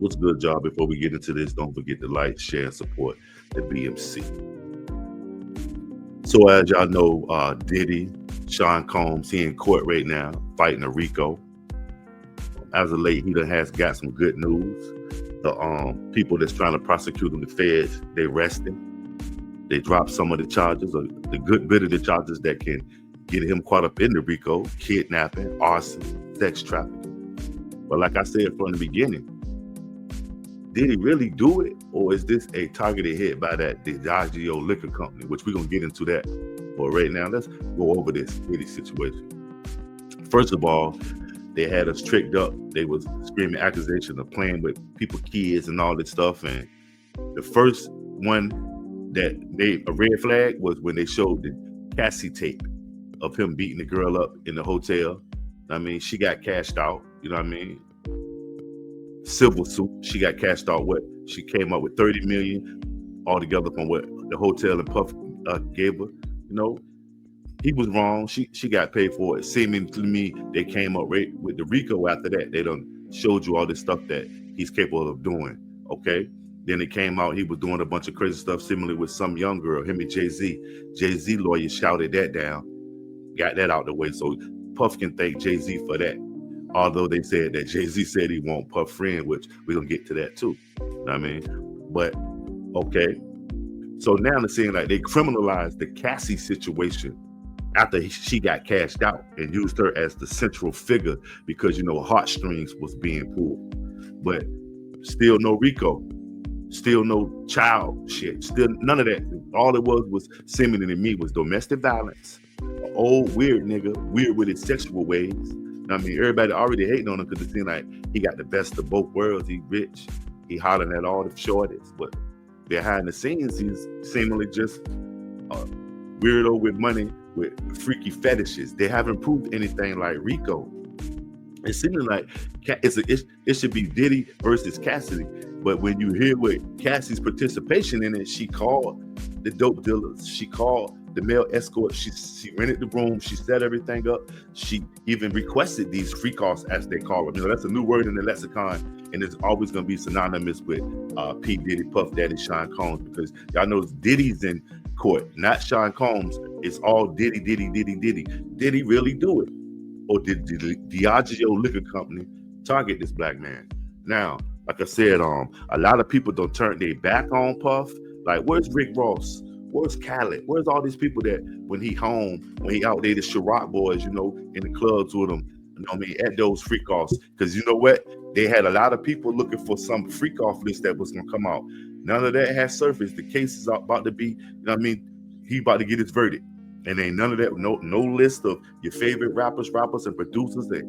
What's good, y'all? Before we get into this, don't forget to like, share, and support the BMC. So as y'all know, Diddy, Sean Combs, he in court right now fighting a RICO. As of late, he done has got some good news. The people that's trying to prosecute him, the feds, they resting. They dropped some of the charges, or the good bit of the charges that can get him caught up in the RICO: kidnapping, arson, sex trafficking. But like I said from the beginning, did he really do it, or is this a targeted hit by that Diageo liquor company, which we're going to get into that. But right now, let's go over this Diddy situation. First of all, they had us tricked up. They was screaming accusations of playing with people's kids and all this stuff. And the first one that made a red flag was when they showed the Cassie tape of him beating the girl up in the hotel. I mean, she got cashed out. You know what I mean? Civil suit. She got cashed out. What? She came up with $30 million altogether from what the hotel and Puff gave her. You know, he was wrong. She got paid for it. Seeming to me, they came up right with the RICO after that. They done showed you all this stuff that he's capable of doing. Okay. Then it came out he was doing a bunch of crazy stuff, similarly with some young girl, him and Jay-Z. Jay-Z lawyer shouted that down, got that out the way. So Puff can thank Jay-Z for that. Although they said that Jay-Z said he won't Puff friend, which we're going to get to that too. You know what I mean? But, okay. So now they're saying like they criminalized the Cassie situation after she got cashed out and used her as the central figure because, you know, heartstrings was being pulled. But still no RICO. Still no child shit. Still none of that. All it was seemingly to me was domestic violence. An old weird nigga, weird with his sexual ways. I mean, everybody already hating on him because it seemed like he got the best of both worlds. He rich, he hollering at all the shorties, but behind the scenes, he's seemingly just a weirdo with money with freaky fetishes. They haven't proved anything like RICO. It seems like it should be Diddy versus Cassidy, but when you hear what Cassie's participation in it, she called the dope dealers, she called the male escort, she rented the room, she set everything up, she even requested these free calls, as they call them. You know, that's a new word in the lexicon, and it's always going to be synonymous with P. Diddy, Puff Daddy, Sean Combs, because y'all know Diddy's in court, not Sean Combs. It's all Diddy. Did he really do it? Or did the Diageo liquor company target this black man? Now, like I said, a lot of people don't turn their back on Puff. Like, where's Rick Ross? Where's Khaled? Where's all these people that when he home, when he out there, the Ciroc boys, you know, in the clubs with him, you know what I mean, at those freak offs? Because you know what? They had a lot of people looking for some freak off list that was going to come out. None of that has surfaced. The case is about to be, you know what I mean, he about to get his verdict. And ain't none of that, no list of your favorite rappers, and producers. They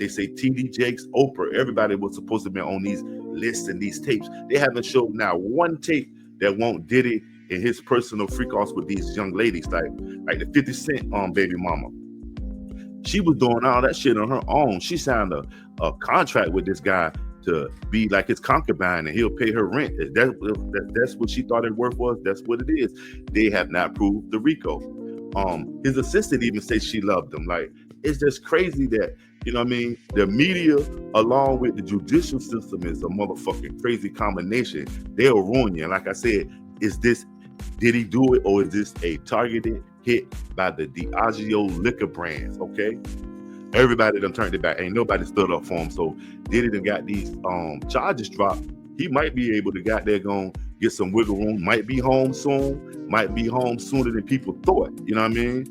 say TD Jakes, Oprah, everybody was supposed to be on these lists and these tapes. They haven't showed now one tape that won't Diddy and his personal freak-offs with these young ladies, like the 50 Cent baby mama. She was doing all that shit on her own. She signed a contract with this guy to be like his concubine, and he'll pay her rent. That's what she thought it worth was. That's what it is. They have not proved the RICO. His assistant even says she loved him. Like, it's just crazy that, you know what I mean, the media along with the judicial system is a motherfucking crazy combination. They'll ruin you. And like I said, did he do it, or is this a targeted hit by the Diageo liquor brands? Okay, everybody done turned it back. Ain't nobody stood up for him. So Diddy done got these charges dropped. He might be able to got there going get some wiggle room. Might be home soon. Might be home sooner than people thought. You know what I mean?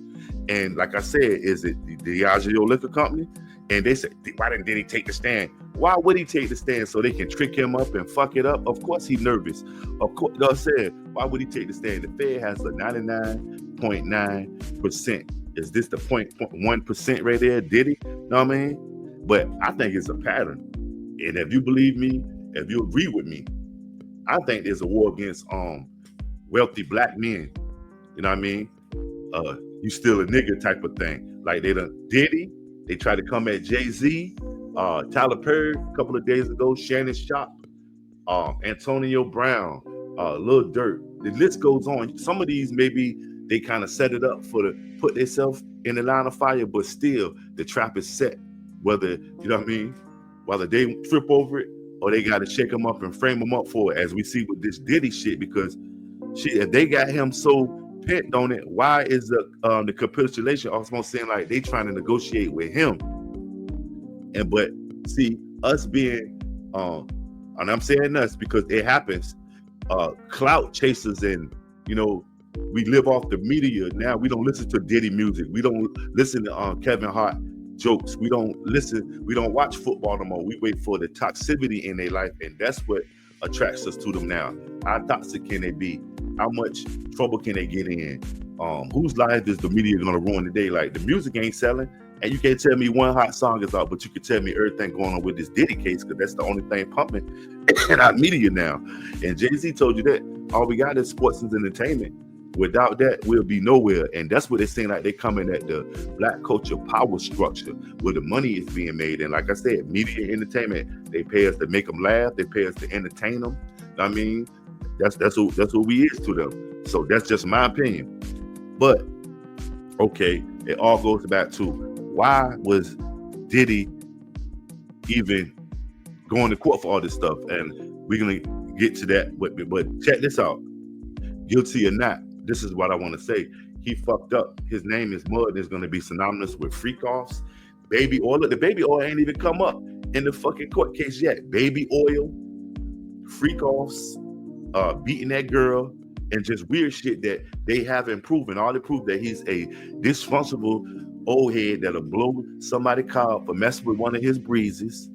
And like I said, is it the Diageo liquor company? And they said, why didn't Diddy take the stand? Why would he take the stand? So they can trick him up and fuck it up? Of course he's nervous. Of course, I said, why would he take the stand? The Fed has a 99.9%. Is this the 0.1% right there, Diddy? You know what I mean? But I think it's a pattern. And if you believe me, if you agree with me, I think there's a war against wealthy black men. You know what I mean? You still a nigga type of thing. Like they done Diddy. They tried to come at Jay-Z, Tyler Perry a couple of days ago, Shannon Sharp, Antonio Brown, Lil Durk. The list goes on. Some of these maybe they kind of set it up put themselves in the line of fire, but still the trap is set. Whether, you know what I mean, whether they trip over it or they got to shake him up and frame him up for it, as we see with this Diddy shit. Because shit, if they got him so pent on it, why is the capitulation almost saying like they trying to negotiate with him? And but see, us being and I'm saying us because it happens, clout chasers, and we live off the media now. We don't listen to Diddy music. We don't listen to Kevin Hart jokes. We don't watch football no more. We wait for the toxicity in their life, and that's what attracts us to them now. How toxic can they be? How much trouble can they get in? Whose life is the media gonna ruin today? Like, the music ain't selling, and you can't tell me one hot song is out, but you can tell me everything going on with this Diddy case, because that's the only thing pumping in our media now. And Jay-Z told you that all we got is sports and entertainment. Without that, we'll be nowhere. And that's what they're saying, like they coming at the black culture power structure where the money is being made. And like I said, media and entertainment, they pay us to make them laugh. They pay us to entertain them. I mean, that's what we is to them. So that's just my opinion. But okay, it all goes back to, why was Diddy even going to court for all this stuff? And we're gonna get to that. But check this out. Guilty or not, this is what I want to say. He fucked up. His name is Mud. Is going to be synonymous with freak-offs. Baby oil. The baby oil ain't even come up in the fucking court case yet. Baby oil, freak-offs, beating that girl, and just weird shit that they haven't proven. All they prove that he's a dysfunctional old head that'll blow somebody car up for messing with one of his breezes,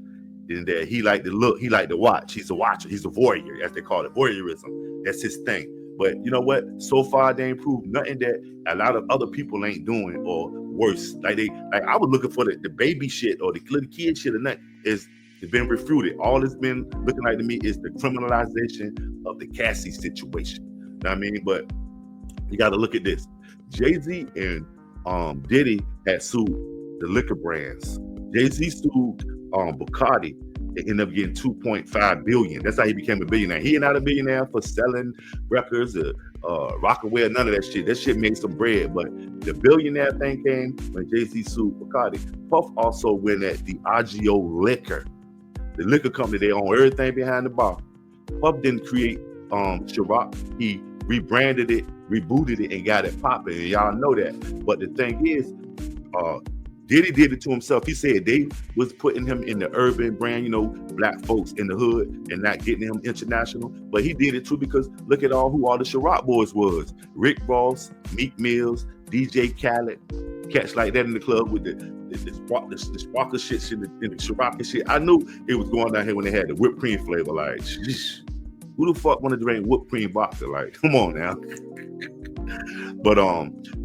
and that he like to look, he like to watch. He's a watcher. He's a warrior, as they call it. Voyeurism. That's his thing. But you know what? So far, they ain't proved nothing that a lot of other people ain't doing, or worse. Like I was looking for the baby shit or the little kid shit, and that it's been refuted. All it's been looking like to me is the criminalization of the Cassie situation. You know what I mean? But you got to look at this. Jay-Z and Diddy had sued the liquor brands. Jay-Z sued Bacardi. They ended up getting $2.5 billion. That's how he became a billionaire. He ain't not a billionaire for selling records, Rockaway, none of that shit. That shit made some bread. But the billionaire thing came when Jay-Z sued Bacardi. Puff also went at Diageo Liquor. The liquor company, they own everything behind the bar. Puff didn't create Ciroc. He rebranded it, rebooted it, and got it popping. And y'all know that. But the thing is, Diddy did it to himself. He said they was putting him in the urban brand, black folks in the hood, and not getting him international. But he did it too, because look at who all the Ciroc boys was. Rick Ross, Meek Mills, DJ Khaled, cats like that in the club with the sparkle shit and the Ciroc and shit. I knew it was going down here when they had the whipped cream flavor. Like, sheesh, who the fuck want to drink whipped cream vodka? Like, come on now. But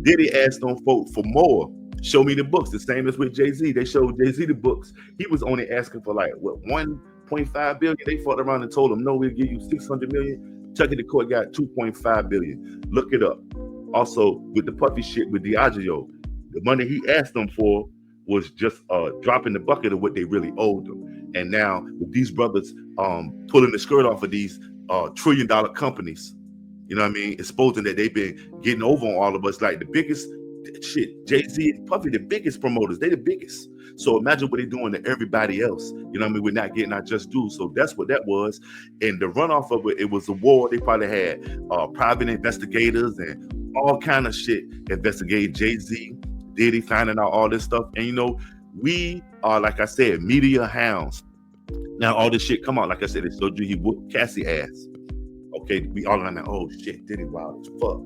Diddy asked them folk for more. Show me the books. The same as with Jay-Z. They showed Jay-Z the books. He was only asking for like, what, $1.5 billion? They fought around and told him, no, we'll give you $600 million. Chuck in the court got $2.5 billion. Look it up. Also, with the puffy shit with Diageo, the money he asked them for was just dropping the bucket of what they really owed them. And now with these brothers pulling the skirt off of these $1 trillion companies, you know what I mean, exposing that they've been getting over on all of us, like the biggest shit. Jay-Z and Puffy, the biggest promoters, they the biggest. So imagine what they're doing to everybody else. You know what I mean? We're not getting our just due. So that's what that was. And the runoff of it was a war. They probably had private investigators and all kind of shit investigate Jay-Z, Diddy, finding out all this stuff. And we are, like I said, media hounds. Now all this shit come out, like I said, they showed you he whooped Cassie ass. Okay, we all on that, oh shit, Diddy wild as fuck.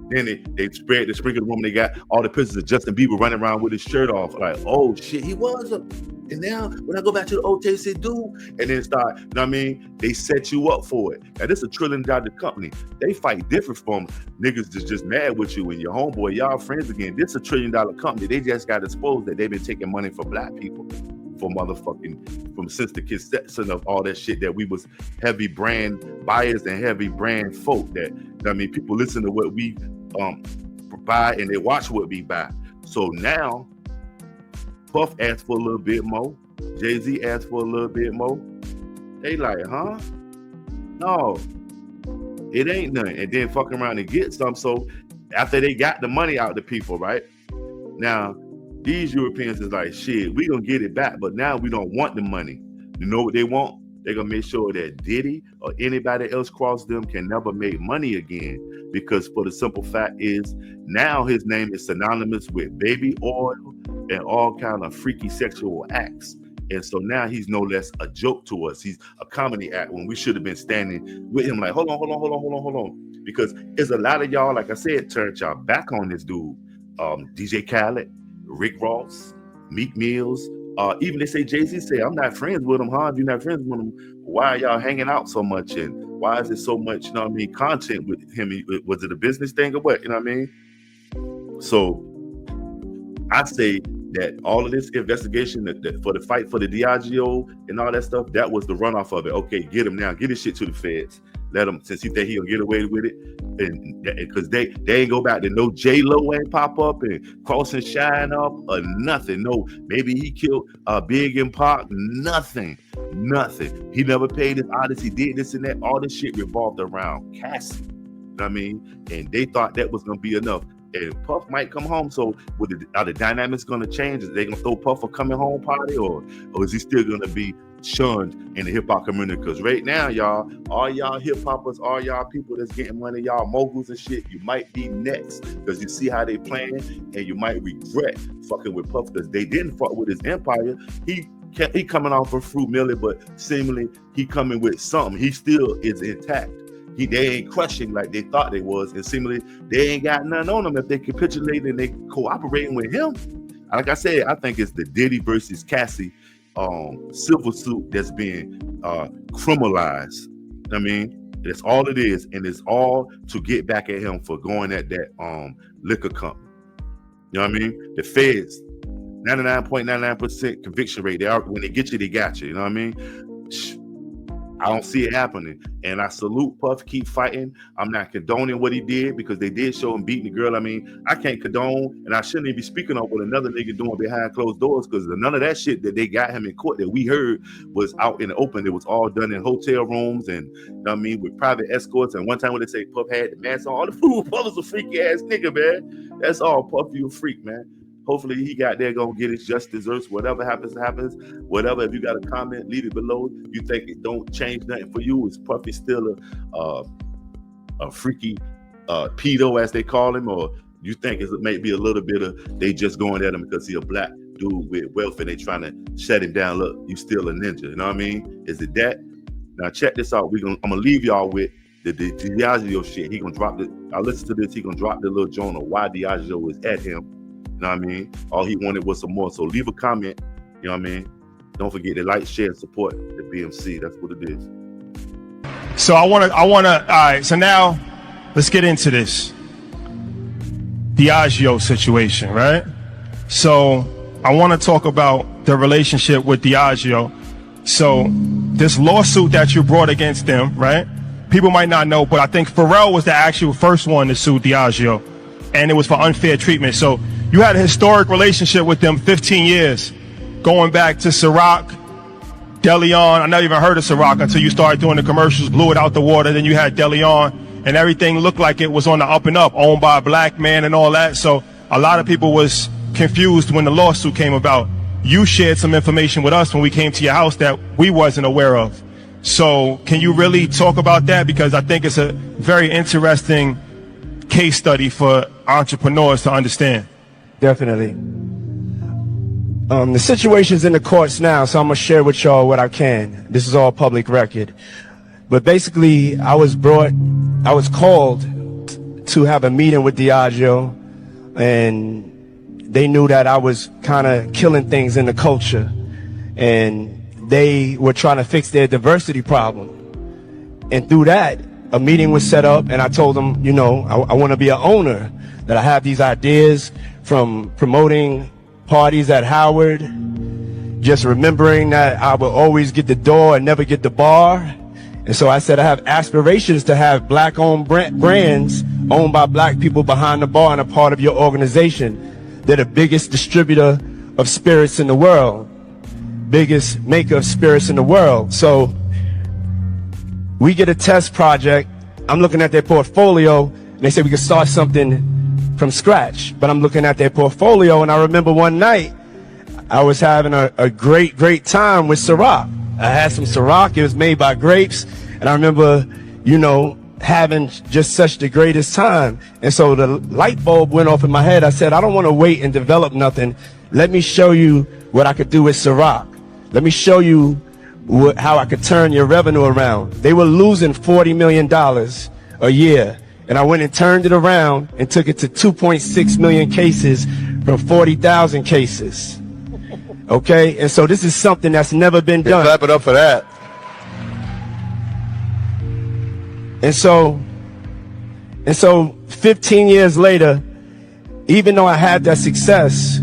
Then they spread the sprinkle room. They got all the pictures of Justin Bieber running around with his shirt off. Like, oh shit, he was up. And now when I go back to the OJC dude, and then start, you know what I mean? They set you up for it. Now this is a $1 trillion company. They fight different from niggas that's just mad with you and your homeboy, y'all friends again. This is a $1 trillion company. They just got exposed that they've been taking money from black people. From since the conception of all that shit, that we was heavy brand buyers and heavy brand folk, that, I mean, people listen to what we buy and they watch what we buy. So now Puff asked for a little bit more, Jay-Z asked for a little bit more. They like, huh? No, it ain't nothing. And then fucking around and get some. So after they got the money out to people, right? Now these Europeans is like, shit, we gonna get it back, but now we don't want the money. You know what they want? They're gonna make sure that Diddy or anybody else cross them can never make money again. Because for the simple fact is, now his name is synonymous with baby oil and all kind of freaky sexual acts. And so now he's no less a joke to us. He's a comedy act when we should have been standing with him like, hold on. Because there's a lot of y'all, like I said, turned y'all back on this dude. DJ Khaled, Rick Ross, Meek Mills, even they say Jay-Z say, I'm not friends with him, huh? If you're not friends with him, why are y'all hanging out so much? And why is there so much, you know what I mean, content with him? Was it a business thing or what? You know what I mean? So I say that all of this investigation that for the fight for the Diageo and all that stuff, that was the runoff of it. Okay, get him now. Get his shit to the feds. Let him, since you think he'll get away with it. And because they ain't go back to no J-Lo ain't pop up and Cross and Shine up or nothing. No, maybe he killed Big and Pac. Nothing. He never paid his artists. He did this and that. All this shit revolved around Cassie. You know what I mean? And they thought that was going to be enough. And Puff might come home. So are the dynamics going to change? Is they going to throw Puff a coming home party? Or is he still going to be shunned in the hip-hop community? Because right now, y'all, all y'all hip-hoppers, all y'all people that's getting money, y'all moguls and shit, you might be next. Because you see how they playing, and you might regret fucking with Puff because they didn't fuck with his empire. He coming off of Fruit Millie, but seemingly he coming with something. He still is intact. They ain't crushing like they thought they was, and seemingly they ain't got nothing on them if they capitulate and they cooperating with him. Like I said, I think it's the Diddy versus Cassie civil suit that's being criminalized. I mean, that's all it is, and it's all to get back at him for going at that liquor company. You know what I mean? The feds, 99.99% conviction rate. When they get you, they got you. You know what I mean? I don't see it happening. And I salute Puff, keep fighting. I'm not condoning what he did because they did show him beating the girl. I mean, I can't condone, and I shouldn't even be speaking on what another nigga doing behind closed doors because none of that shit that they got him in court that we heard was out in the open. It was all done in hotel rooms and, you know what I mean, with private escorts. And one time when they say Puff had the mask on, all the fool, Puff was a freaky ass nigga, man. That's all. Puff, you a freak, man. Hopefully he got there, gonna get his just desserts. Whatever happens, happens. Whatever. If you got a comment, leave it below. You think it don't change nothing for you? Is Puffy still a freaky pedo, as they call him, or you think it may be a little bit of they just going at him because he a black dude with wealth and they trying to shut him down? Look, you still a ninja. You know what I mean? Is it that? Now check this out. I'm gonna leave y'all with the Diageo shit. He gonna drop it. I listen to this. He gonna drop the little joint on why Diageo is at him. You know what I mean? All he wanted was some more. So leave a comment. You know what I mean? Don't forget to like, share, and support the BMC. That's what it is. So I wanna. All right. So now let's get into this Diageo situation, right? So I want to talk about the relationship with Diageo. So this lawsuit that you brought against them, right? People might not know, but I think Pharrell was the actual first one to sue Diageo, and it was for unfair treatment. So you had a historic relationship with them, 15 years, going back to Ciroc, DeLeon. I never even heard of Ciroc until you started doing the commercials, blew it out the water. Then you had DeLeon, and everything looked like it was on the up and up, owned by a black man and all that. So a lot of people was confused when the lawsuit came about. You shared some information with us when we came to your house that we wasn't aware of. So can you really talk about that? Because I think it's a very interesting case study for entrepreneurs to understand. Definitely. The situation's in the courts now, so I'm gonna share with y'all what I can. This is all public record. But basically, I was called to have a meeting with Diageo, and they knew that I was kind of killing things in the culture, and they were trying to fix their diversity problem. And through that, a meeting was set up, and I told them, you know, I want to be an owner, that I have these ideas from promoting parties at Howard, just remembering that I will always get the door and never get the bar. And so I said I have aspirations to have black-owned brands owned by black people behind the bar and a part of your organization. They're the biggest distributor of spirits in the world, biggest maker of spirits in the world. So we get a test project. I'm looking at their portfolio, and they said we could start something from scratch. But I'm looking at their portfolio, and I remember one night I was having a great time with Ciroc. I had some Ciroc. It was made by grapes. And I remember, you know, having just such the greatest time. And so the light bulb went off in my head. I said, I don't want to wait and develop nothing. Let me show you what I could do with Ciroc. Let me show you how I could turn your revenue around. They were losing $40 million a year. And I went and turned it around and took it to 2.6 million cases from 40,000 cases. Okay? And so this is something that's never been done. Clap it up for that. And so 15 years later, even though I had that success,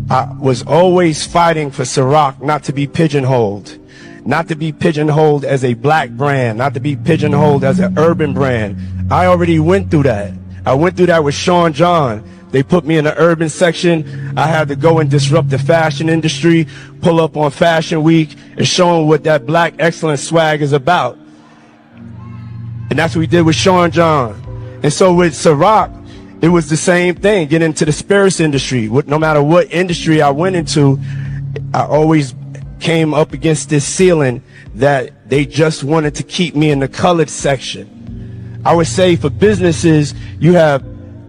I was always fighting for Ciroc not to be pigeonholed. Not to be pigeonholed as a black brand, not to be pigeonholed as an urban brand. I already went through that. I went through that with Sean John. They put me in the urban section. I had to go and disrupt the fashion industry, pull up on Fashion Week, and show them what that black excellence swag is about. And that's what we did with Sean John. And so with Ciroc, it was the same thing, get into the spirits industry. No matter what industry I went into, I always came up against this ceiling that they just wanted to keep me in the colored section. I would say for businesses, you have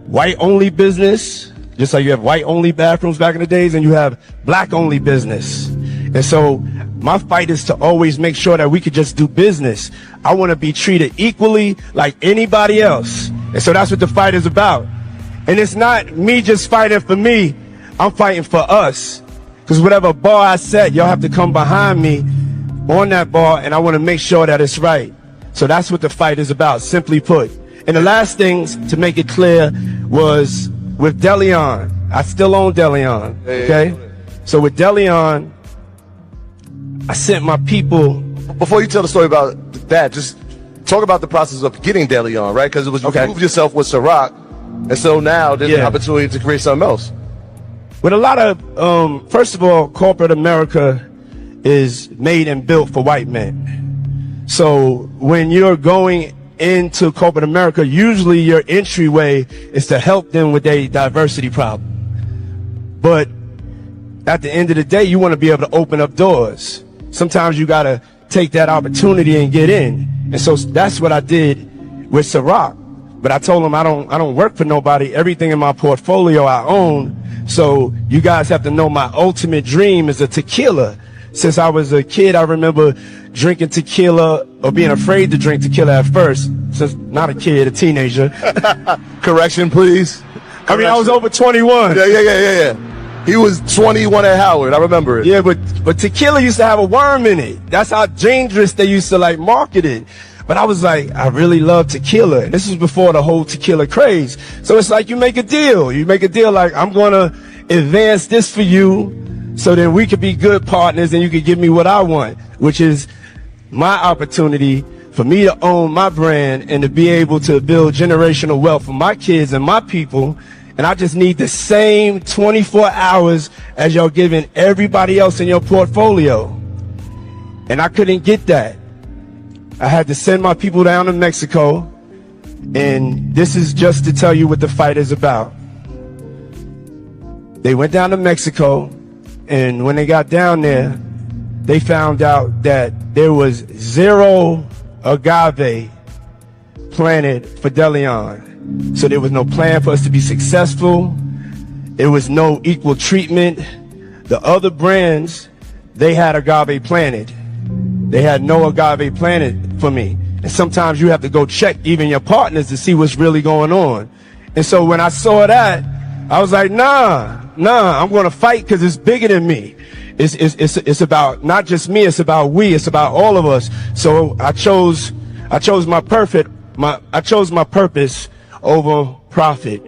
white only business, just like you have white only bathrooms back in the days, and you have black only business. And so my fight is to always make sure that we could just do business. I want to be treated equally like anybody else. And so that's what the fight is about. And it's not me just fighting for me. I'm fighting for us. Because whatever bar I set, y'all have to come behind me on that bar, and I want to make sure that it's right. So that's what the fight is about, simply put. And the last things, to make it clear, was with Deleon. I still own Deleon, okay? So with Deleon, I sent my people. Before you tell the story about that, just talk about the process of getting Deleon, right? Because it was you proved yourself with Ciroc, and so now there's an opportunity to create something else. With a lot of, first of all, corporate America is made and built for white men. So when you're going into corporate America, usually your entryway is to help them with their diversity problem. But at the end of the day, you want to be able to open up doors. Sometimes you got to take that opportunity and get in. And so that's what I did with Ciroc. But I told them I don't work for nobody. Everything in my portfolio I own. So you guys have to know my ultimate dream is a tequila. Since I was a kid, I remember drinking tequila, or being afraid to drink tequila at first. Since not a kid, a teenager. Correction, please. Correction. I mean, I was over 21. Yeah. He was 21 at Howard. I remember it. Yeah, but tequila used to have a worm in it. That's how dangerous they used to like market it. But I was like, I really love tequila. This was before the whole tequila craze. So it's like you make a deal. You make a deal like, I'm going to advance this for you so then we could be good partners and you could give me what I want, which is my opportunity for me to own my brand and to be able to build generational wealth for my kids and my people. And I just need the same 24 hours as y'all giving everybody else in your portfolio. And I couldn't get that. I had to send my people down to Mexico, and this is just to tell you what the fight is about. They went down to Mexico, and when they got down there, they found out that there was 0 agave planted for Deleon. So there was no plan for us to be successful. There was no equal treatment. The other brands, they had agave planted. They had no agave planted for me. And sometimes you have to go check even your partners to see what's really going on. And so when I saw that, I was like, nah, I'm going to fight because it's bigger than me. It's about not just me, it's about we, it's about all of us. So I chose my purpose over profit.